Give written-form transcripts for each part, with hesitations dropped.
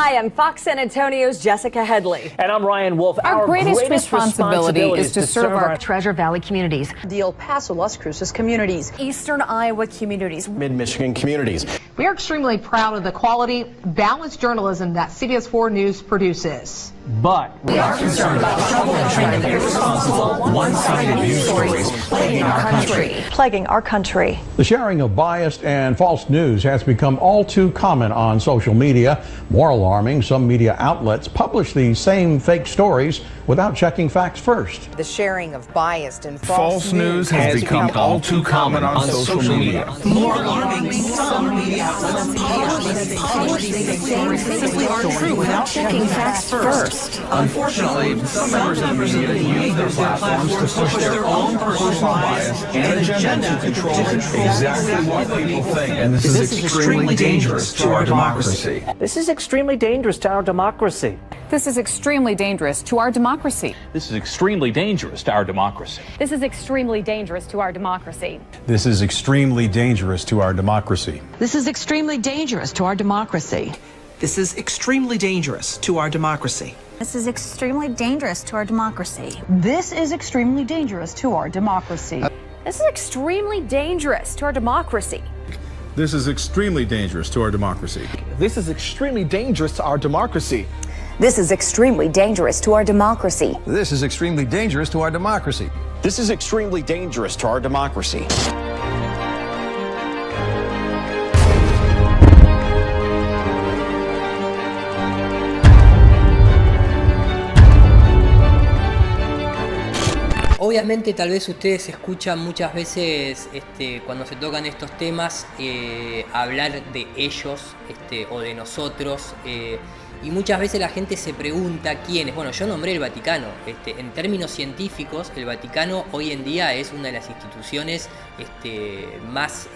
Hi, I'm Fox San Antonio's Jessica Headley. And I'm Ryan Wolf. Our greatest responsibility is to serve our Treasure Valley communities, the El Paso, Las Cruces communities, Eastern Iowa communities, Mid-Michigan communities. We are extremely proud of the quality, balanced journalism that CBS 4 News produces. But we are concerned about troubling and irresponsible, one-sided news stories plaguing our country. The sharing of biased and false news has become all too common on social media. More alarming, some media outlets publish these same fake stories without checking facts first. The sharing of biased and false news has become all too common on social media. More alarming, some media outlets publish these same fake stories without checking facts first. Unfortunately, some members of the media use their platforms to push their own personal bias and agenda to control exactly what people think. And this is extremely dangerous to our democracy. this is extremely dangerous to our democracy. This is extremely dangerous to our democracy. This is extremely dangerous to our democracy. This is extremely dangerous to our democracy. This is extremely dangerous to our democracy. This is extremely dangerous to our democracy. This is extremely dangerous to our democracy. This is extremely dangerous to our democracy. This is extremely dangerous to our democracy. This is extremely dangerous to our democracy. This is extremely dangerous to our democracy. This is extremely dangerous to our democracy. This is extremely dangerous to our democracy. This is extremely dangerous to our democracy. This is extremely dangerous to our democracy. Obviamente tal vez ustedes escuchan muchas veces cuando se tocan estos temas hablar de ellos o de nosotros y muchas veces la gente se pregunta quiénes. Bueno, yo nombré el Vaticano. En términos científicos, el Vaticano hoy en día es una de las instituciones más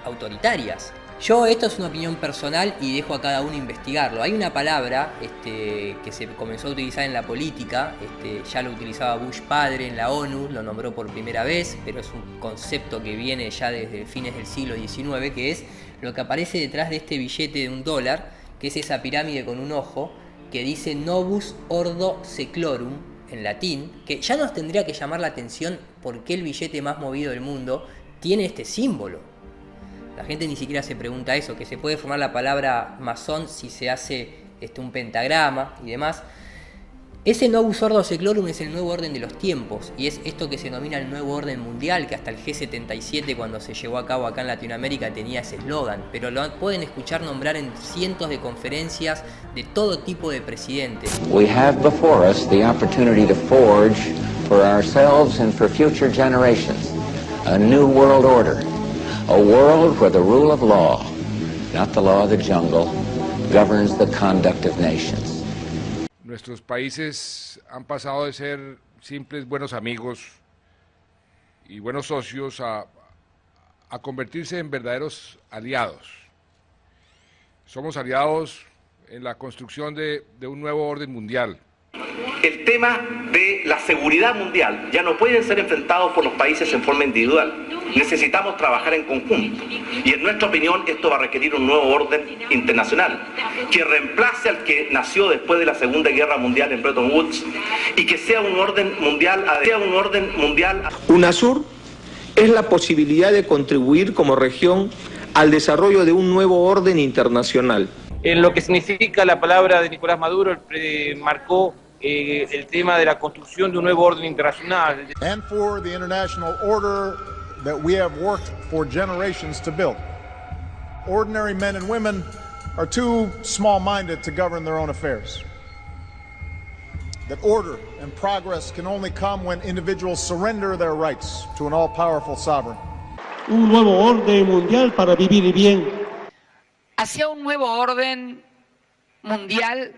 autoritarias. Esto es una opinión personal y dejo a cada uno investigarlo. Hay una palabra que se comenzó a utilizar en la política, ya lo utilizaba Bush padre en la ONU, lo nombró por primera vez, pero es un concepto que viene ya desde fines del siglo XIX, que es lo que aparece detrás de este billete de $1, que es esa pirámide con un ojo, que dice Novus Ordo Seclorum, en latín, que ya nos tendría que llamar la atención por qué el billete más movido del mundo tiene este símbolo. La gente ni siquiera se pregunta eso, que se puede formar la palabra masón si se hace un pentagrama y demás. Ese Novus Ordo Seclorum es el nuevo orden de los tiempos y es esto que se denomina el nuevo orden mundial, que hasta el G77 cuando se llevó a cabo acá en Latinoamérica tenía ese eslogan, pero lo pueden escuchar nombrar en cientos de conferencias de todo tipo de presidentes. We have before us the opportunity to forge for ourselves and for future generations a new world order. A world where the rule of law, not the law of the jungle, governs the conduct of nations. Nuestros países han pasado de ser simples buenos amigos y buenos socios a convertirse en verdaderos aliados. Somos aliados en la construcción de un nuevo orden mundial. El tema de la seguridad mundial ya no pueden ser enfrentados por los países en forma individual. Necesitamos trabajar en conjunto y en nuestra opinión esto va a requerir un nuevo orden internacional que reemplace al que nació después de la Segunda Guerra Mundial en Bretton Woods y que sea un orden mundial. UNASUR es la posibilidad de contribuir como región al desarrollo de un nuevo orden internacional. En lo que significa la palabra de Nicolás Maduro, marcó el tema de la construcción de un nuevo orden internacional. And for the international order that we have worked for generations to build. Ordinary men and women are too small-minded to govern their own affairs. That order and progress can only come when individuals surrender their rights to an all-powerful sovereign. Un nuevo orden mundial para vivir bien. Hacia un nuevo orden mundial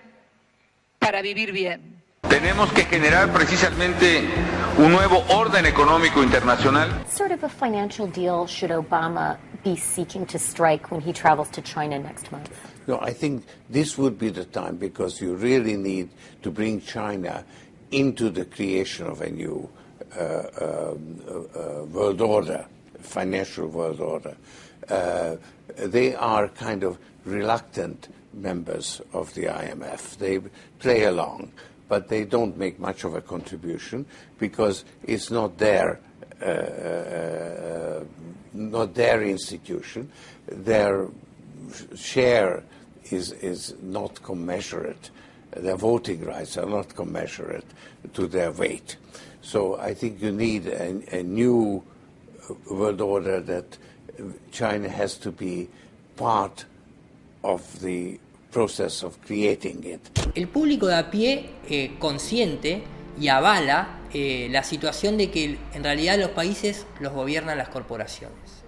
para vivir bien. Tenemos que generar precisamente un nuevo orden económico internacional. What sort of a financial deal should Obama be seeking to strike when he travels to China next month? No, I think this would be the time because you really need to bring China into the creation of a new world order, financial world order. They are kind of reluctant members of the IMF. They play along, but they don't make much of a contribution because it's not their institution. Their share is not commensurate. Their voting rights are not commensurate to their weight. So I think you need a new world order that China has to be part of the process of creating it. El público de a pie consciente y avala la situación de que en realidad los países los gobiernan las corporaciones,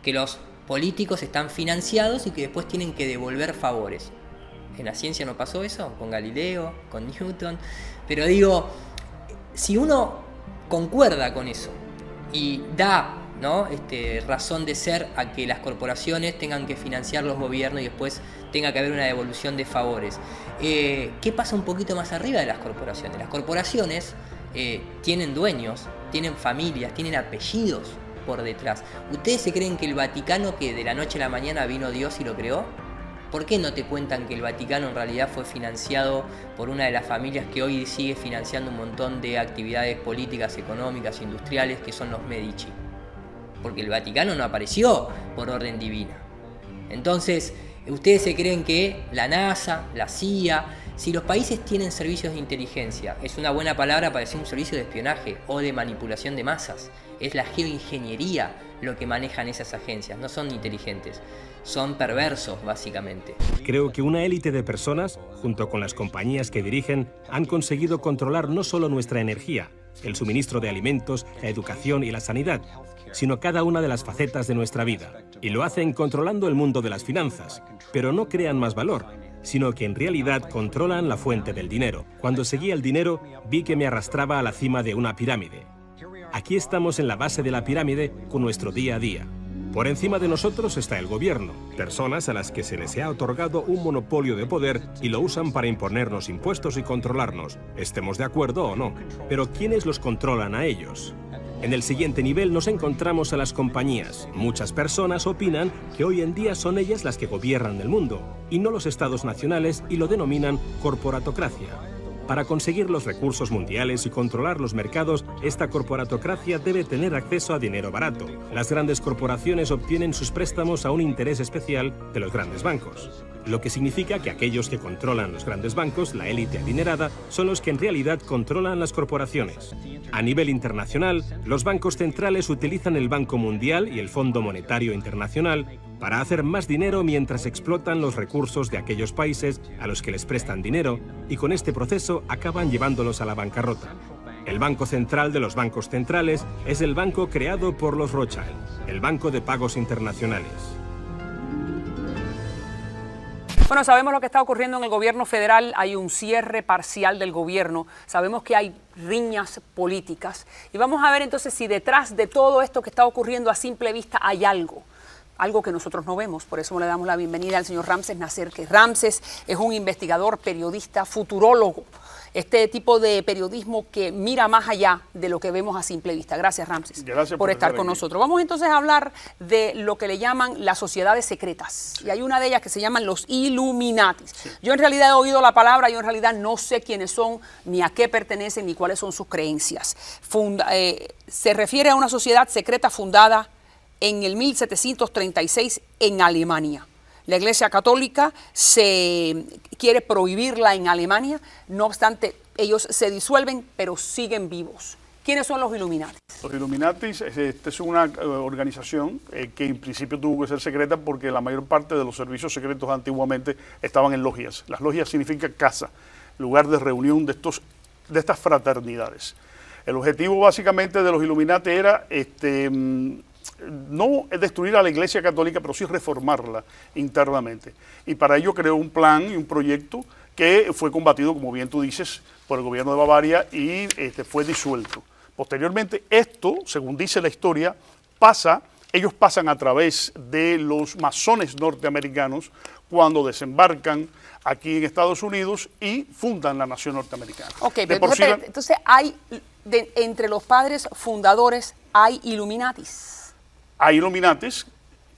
que los políticos están financiados y que después tienen que devolver favores. En la ciencia no pasó eso, con Galileo, con Newton, pero digo, si uno concuerda con eso y da, ¿no?, razón de ser a que las corporaciones tengan que financiar los gobiernos y después tenga que haber una devolución de favores. ¿Qué pasa un poquito más arriba de las corporaciones? Las corporaciones tienen dueños, tienen familias, tienen apellidos por detrás. ¿Ustedes se creen que el Vaticano, que de la noche a la mañana vino Dios y lo creó? ¿Por qué no te cuentan que el Vaticano en realidad fue financiado por una de las familias que hoy sigue financiando un montón de actividades políticas, económicas, industriales, que son los Medici? Porque el Vaticano no apareció por orden divina. Entonces, ¿ustedes se creen que la NASA, la CIA, si los países tienen servicios de inteligencia, es una buena palabra para decir un servicio de espionaje o de manipulación de masas? Es la geoingeniería lo que manejan esas agencias, no son inteligentes, son perversos básicamente. Creo que una élite de personas, junto con las compañías que dirigen, han conseguido controlar no solo nuestra energía, el suministro de alimentos, la educación y la sanidad, sino cada una de las facetas de nuestra vida. Y lo hacen controlando el mundo de las finanzas, pero no crean más valor, sino que en realidad controlan la fuente del dinero. Cuando seguía el dinero, vi que me arrastraba a la cima de una pirámide. Aquí estamos en la base de la pirámide con nuestro día a día. Por encima de nosotros está el gobierno, personas a las que se les ha otorgado un monopolio de poder y lo usan para imponernos impuestos y controlarnos, estemos de acuerdo o no. Pero ¿quiénes los controlan a ellos? En el siguiente nivel nos encontramos a las compañías. Muchas personas opinan que hoy en día son ellas las que gobiernan el mundo, y no los estados nacionales, y lo denominan corporatocracia. Para conseguir los recursos mundiales y controlar los mercados, esta corporatocracia debe tener acceso a dinero barato. Las grandes corporaciones obtienen sus préstamos a un interés especial de los grandes bancos, lo que significa que aquellos que controlan los grandes bancos, la élite adinerada, son los que en realidad controlan las corporaciones. A nivel internacional, los bancos centrales utilizan el Banco Mundial y el Fondo Monetario Internacional para hacer más dinero mientras explotan los recursos de aquellos países a los que les prestan dinero, y con este proceso acaban llevándolos a la bancarrota. El Banco Central de los bancos centrales es el banco creado por los Rothschild, el Banco de Pagos Internacionales. Bueno, sabemos lo que está ocurriendo en el gobierno federal, hay un cierre parcial del gobierno, sabemos que hay riñas políticas y vamos a ver entonces si detrás de todo esto que está ocurriendo a simple vista hay algo que nosotros no vemos. Por eso le damos la bienvenida al señor Ramses Nasser, que Ramses es un investigador, periodista, futurólogo, este tipo de periodismo que mira más allá de lo que vemos a simple vista. Gracias, Ramses, por estar con nosotros. Vamos entonces a hablar de lo que le llaman las sociedades secretas. Y hay una de ellas que se llaman los Illuminatis. Sí. Yo en realidad he oído la palabra, yo en realidad no sé quiénes son, ni a qué pertenecen, ni cuáles son sus creencias. Se refiere a una sociedad secreta fundada en el 1736 en Alemania. La Iglesia Católica se quiere prohibirla en Alemania, no obstante, ellos se disuelven, pero siguen vivos. ¿Quiénes son los Illuminatis? Los Illuminatis es una organización que en principio tuvo que ser secreta porque la mayor parte de los servicios secretos antiguamente estaban en logias. Las logias significan casa, lugar de reunión de estas fraternidades. El objetivo básicamente de los Illuminati era no destruir a la Iglesia Católica, pero sí reformarla internamente. Y para ello creó un plan y un proyecto que fue combatido, como bien tú dices, por el gobierno de Bavaria y fue disuelto. Posteriormente, esto, según dice la historia, ellos pasan a través de los masones norteamericanos cuando desembarcan aquí en Estados Unidos y fundan la nación norteamericana. Ok, pero entonces hay, entre los padres fundadores, hay Illuminatis. Hay Illuminatis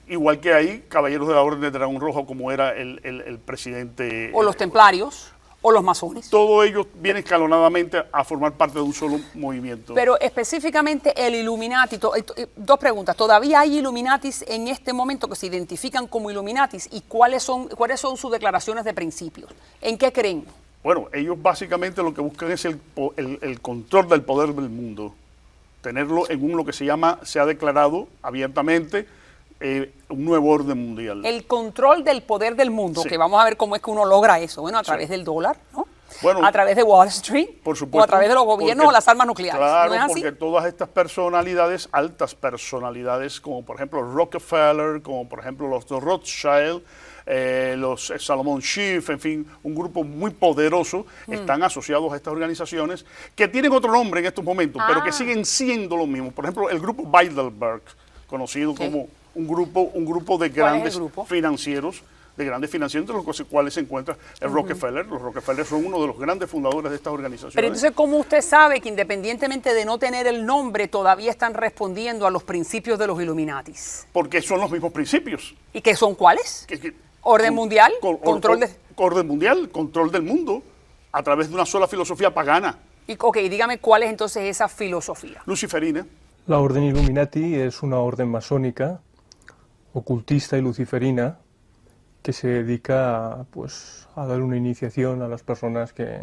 Igual que hay caballeros de la Orden de Dragón Rojo, como era el presidente. O los templarios, o los masones. Todos ellos vienen escalonadamente a formar parte de un solo movimiento. Pero específicamente el Illuminati, dos preguntas. ¿Todavía hay Illuminatis en este momento que se identifican como Illuminatis? ¿Y cuáles son sus declaraciones de principios? ¿En qué creen? Bueno, ellos básicamente lo que buscan es el control del poder del mundo. Tenerlo en lo que se ha declarado abiertamente un nuevo orden mundial. El control del poder del mundo, Sí. que vamos a ver cómo es que uno logra eso. Bueno, a través del dólar, ¿no? Bueno, a través de Wall Street, por supuesto, o a través de los gobiernos o las armas nucleares. Claro, ¿no es así? porque todas estas personalidades, altas personalidades, como por ejemplo Rockefeller, como por ejemplo los Rothschild, los Salomon Schiff, en fin, un grupo muy poderoso, están asociados a estas organizaciones que tienen otro nombre en estos momentos, pero que siguen siendo lo mismo. Por ejemplo, el grupo Bilderberg, conocido como un grupo de grandes financieros, entre los cuales se encuentra el Rockefeller. Los Rockefeller son uno de los grandes fundadores de estas organizaciones. Pero entonces, ¿cómo usted sabe que independientemente de no tener el nombre, todavía están respondiendo a los principios de los Illuminatis? Porque son los mismos principios. ¿Y qué son cuáles? ¿Orden mundial? Orden mundial, control del mundo, a través de una sola filosofía pagana. Y, ok, dígame cuál es entonces esa filosofía. Luciferina. La orden Illuminati es una orden masónica, ocultista y luciferina, que se dedica pues, a dar una iniciación a las personas que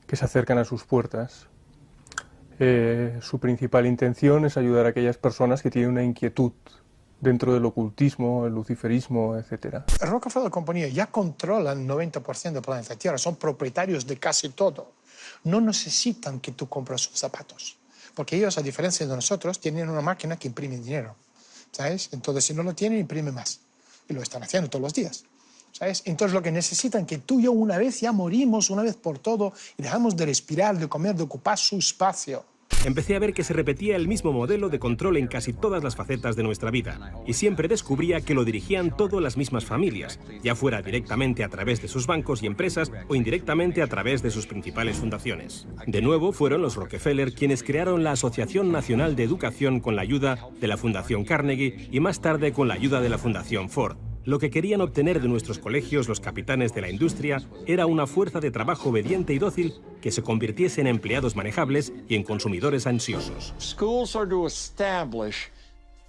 se acercan a sus puertas. Su principal intención es ayudar a aquellas personas que tienen una inquietud dentro del ocultismo, el luciferismo, etc. Rockefeller y compañía ya controlan 90% del planeta Tierra, son propietarios de casi todo. No necesitan que tú compres sus zapatos, porque ellos, a diferencia de nosotros, tienen una máquina que imprime dinero, ¿sabes? Entonces, si no lo tienen, imprime más. Y lo están haciendo todos los días, ¿sabes? Entonces, lo que necesitan que tú y yo una vez ya morimos, una vez por todo, y dejamos de respirar, de comer, de ocupar su espacio. Empecé a ver que se repetía el mismo modelo de control en casi todas las facetas de nuestra vida, y siempre descubría que lo dirigían todas las mismas familias, ya fuera directamente a través de sus bancos y empresas o indirectamente a través de sus principales fundaciones. De nuevo fueron los Rockefeller quienes crearon la Asociación Nacional de Educación con la ayuda de la Fundación Carnegie y más tarde con la ayuda de la Fundación Ford. Lo que querían obtener de nuestros colegios los capitanes de la industria era una fuerza de trabajo obediente y dócil que se convirtiese en empleados manejables y en consumidores ansiosos.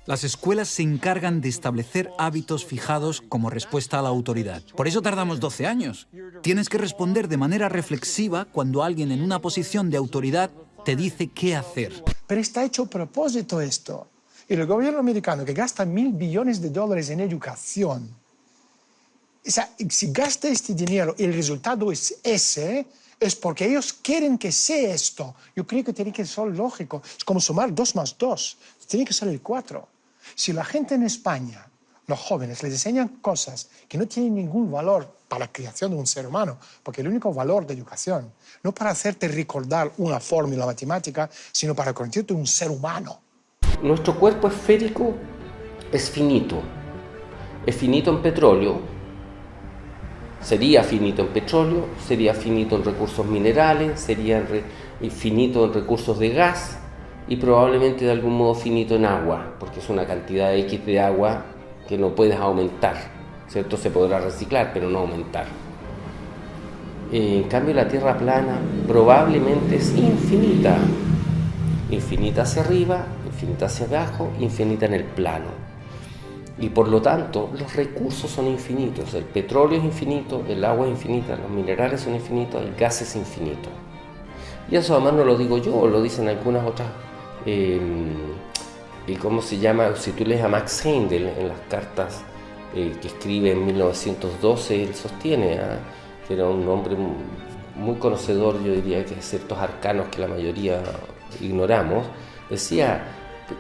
Las escuelas se encargan de establecer hábitos fijados como respuesta a la autoridad. Por eso tardamos 12 años. Tienes que responder de manera reflexiva cuando alguien en una posición de autoridad te dice qué hacer. Pero está hecho a propósito esto. Y el gobierno americano, que gasta $1.000 billones en educación, o sea, si gasta este dinero y el resultado es ese, es porque ellos quieren que sea esto. Yo creo que tiene que ser lógico. Es como sumar 2 más 2. Tiene que ser el 4. Si la gente en España, los jóvenes, les enseñan cosas que no tienen ningún valor para la creación de un ser humano, porque el único valor de educación, no para hacerte recordar una fórmula matemática, sino para convertirte en un ser humano. Nuestro cuerpo esférico es finito en petróleo, sería finito en petróleo, sería finito en recursos minerales, sería finito en recursos de gas y probablemente de algún modo finito en agua, porque es una cantidad X de agua que no puedes aumentar, ¿cierto? Se podrá reciclar, pero no aumentar. En cambio, la Tierra plana probablemente es infinita. Infinita hacia arriba, infinita hacia abajo, infinita en el plano. Y por lo tanto, los recursos son infinitos. El petróleo es infinito, el agua es infinita, los minerales son infinitos, el gas es infinito. Y eso además no lo digo yo, lo dicen algunas otras... ¿cómo se llama? Si tú lees a Max Heindel en las cartas que escribe en 1912, él sostiene que era un hombre muy conocedor, yo diría, que de ciertos arcanos que la mayoría ignoramos. Decía,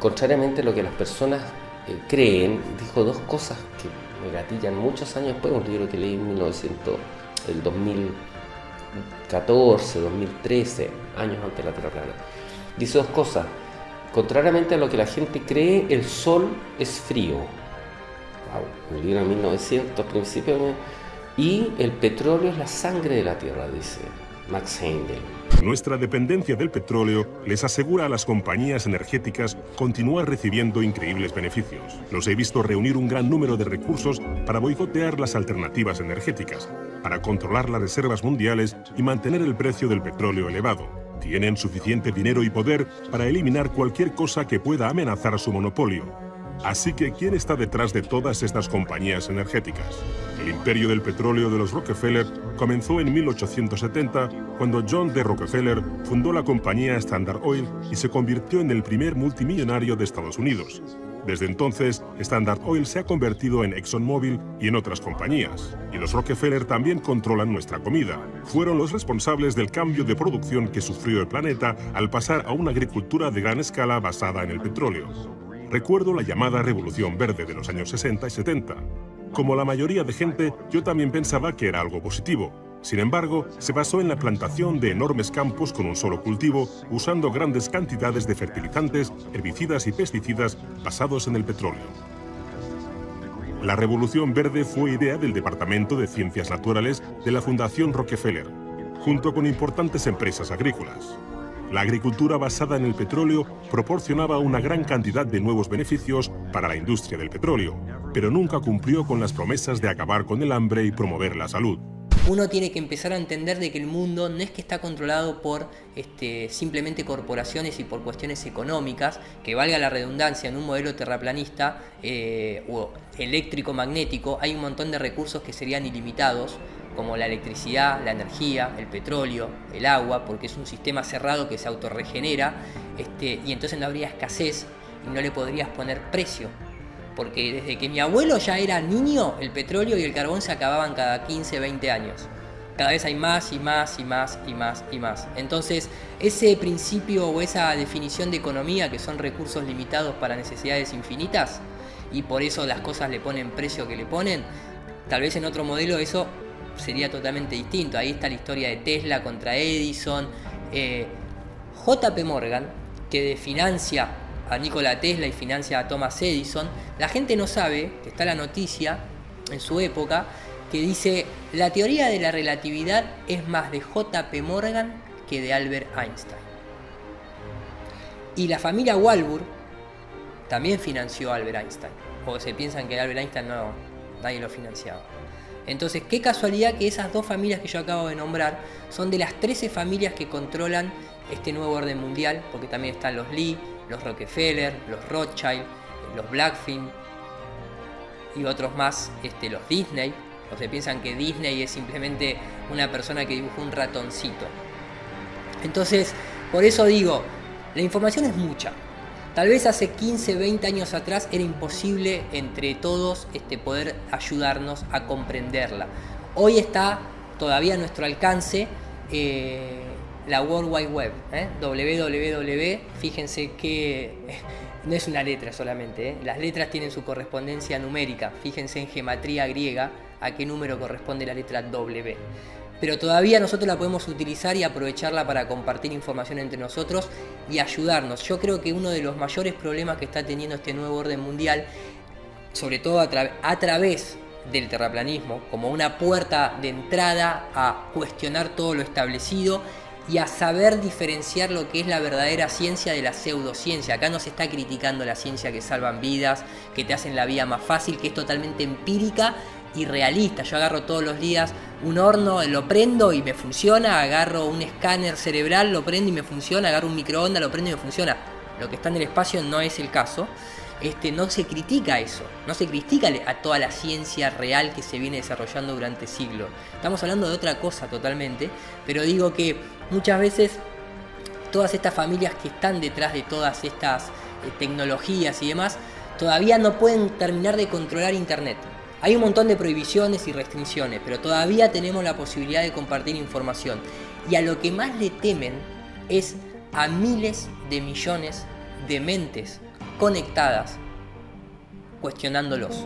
contrariamente a lo que las personas creen, dijo 2 cosas que me gatillan muchos años después, un libro que leí en el 2014, 2013, años antes de la Tierra plana. Dice 2 cosas. Contrariamente a lo que la gente cree, el Sol es frío. Wow, un libro en 1900, principio. Y el petróleo es la sangre de la Tierra, dice. Max Heindel. Nuestra dependencia del petróleo les asegura a las compañías energéticas continuar recibiendo increíbles beneficios. Los he visto reunir un gran número de recursos para boicotear las alternativas energéticas, para controlar las reservas mundiales y mantener el precio del petróleo elevado. Tienen suficiente dinero y poder para eliminar cualquier cosa que pueda amenazar su monopolio. Así que, ¿quién está detrás de todas estas compañías energéticas? El imperio del petróleo de los Rockefeller comenzó en 1870, cuando John D. Rockefeller fundó la compañía Standard Oil y se convirtió en el primer multimillonario de Estados Unidos. Desde entonces, Standard Oil se ha convertido en ExxonMobil y en otras compañías. Y los Rockefeller también controlan nuestra comida. Fueron los responsables del cambio de producción que sufrió el planeta al pasar a una agricultura de gran escala basada en el petróleo. Recuerdo la llamada Revolución Verde de los años 60 y 70. Como la mayoría de gente, yo también pensaba que era algo positivo. Sin embargo, se basó en la plantación de enormes campos con un solo cultivo, usando grandes cantidades de fertilizantes, herbicidas y pesticidas basados en el petróleo. La Revolución Verde fue idea del Departamento de Ciencias Naturales de la Fundación Rockefeller, junto con importantes empresas agrícolas. La agricultura basada en el petróleo proporcionaba una gran cantidad de nuevos beneficios para la industria del petróleo, pero nunca cumplió con las promesas de acabar con el hambre y promover la salud. Uno tiene que empezar a entender de que el mundo no es que está controlado por simplemente corporaciones y por cuestiones económicas, que valga la redundancia, en un modelo terraplanista o eléctrico-magnético hay un montón de recursos que serían ilimitados, como la electricidad, la energía, el petróleo, el agua, porque es un sistema cerrado que se autorregenera, y entonces no habría escasez y no le podrías poner precio. Porque desde que mi abuelo ya era niño, el petróleo y el carbón se acababan cada 15, 20 años. Cada vez hay más y más y más y más y más. Entonces, ese principio o esa definición de economía, que son recursos limitados para necesidades infinitas, y por eso las cosas le ponen precio que le ponen, tal vez en otro modelo eso sería totalmente distinto. Ahí está la historia de Tesla contra Edison. JP Morgan, que financia a Nikola Tesla y financia a Thomas Edison, la gente no sabe, que está la noticia en su época, que dice: la teoría de la relatividad es más de JP Morgan que de Albert Einstein. Y la familia Warburg también financió a Albert Einstein, o se piensan que Albert Einstein no, nadie lo financiaba. Entonces, qué casualidad que esas dos familias que yo acabo de nombrar son de las 13 familias que controlan este nuevo orden mundial, porque también están los Lee, los Rockefeller, los Rothschild, los Blackfin y otros más, los Disney. O se piensan que Disney es simplemente una persona que dibujó un ratoncito. Entonces, por eso digo, la información es mucha. Tal vez hace 15, 20 años atrás era imposible entre todos poder ayudarnos a comprenderla. Hoy está todavía a nuestro alcance la World Wide Web, www, fíjense que no es una letra solamente, las letras tienen su correspondencia numérica, fíjense en gematría griega a qué número corresponde la letra W. Pero todavía nosotros la podemos utilizar y aprovecharla para compartir información entre nosotros y ayudarnos. Yo creo que uno de los mayores problemas que está teniendo este nuevo orden mundial, sobre todo a través del terraplanismo, como una puerta de entrada a cuestionar todo lo establecido y a saber diferenciar lo que es la verdadera ciencia de la pseudociencia. Acá no se está criticando la ciencia que salvan vidas, que te hacen la vida más fácil, que es totalmente empírica y realista. Yo agarro todos los días un horno, lo prendo y me funciona, agarro un escáner cerebral, lo prendo y me funciona, agarro un microondas, lo prendo y me funciona. Lo que está en el espacio no es el caso. No se critica eso, no se critica a toda la ciencia real que se viene desarrollando durante siglos. Estamos hablando de otra cosa totalmente, pero digo que muchas veces todas estas familias que están detrás de todas estas tecnologías y demás, todavía no pueden terminar de controlar Internet. Hay un montón de prohibiciones y restricciones, pero todavía tenemos la posibilidad de compartir información. Y a lo que más le temen es a miles de millones de mentes conectadas, cuestionándolos.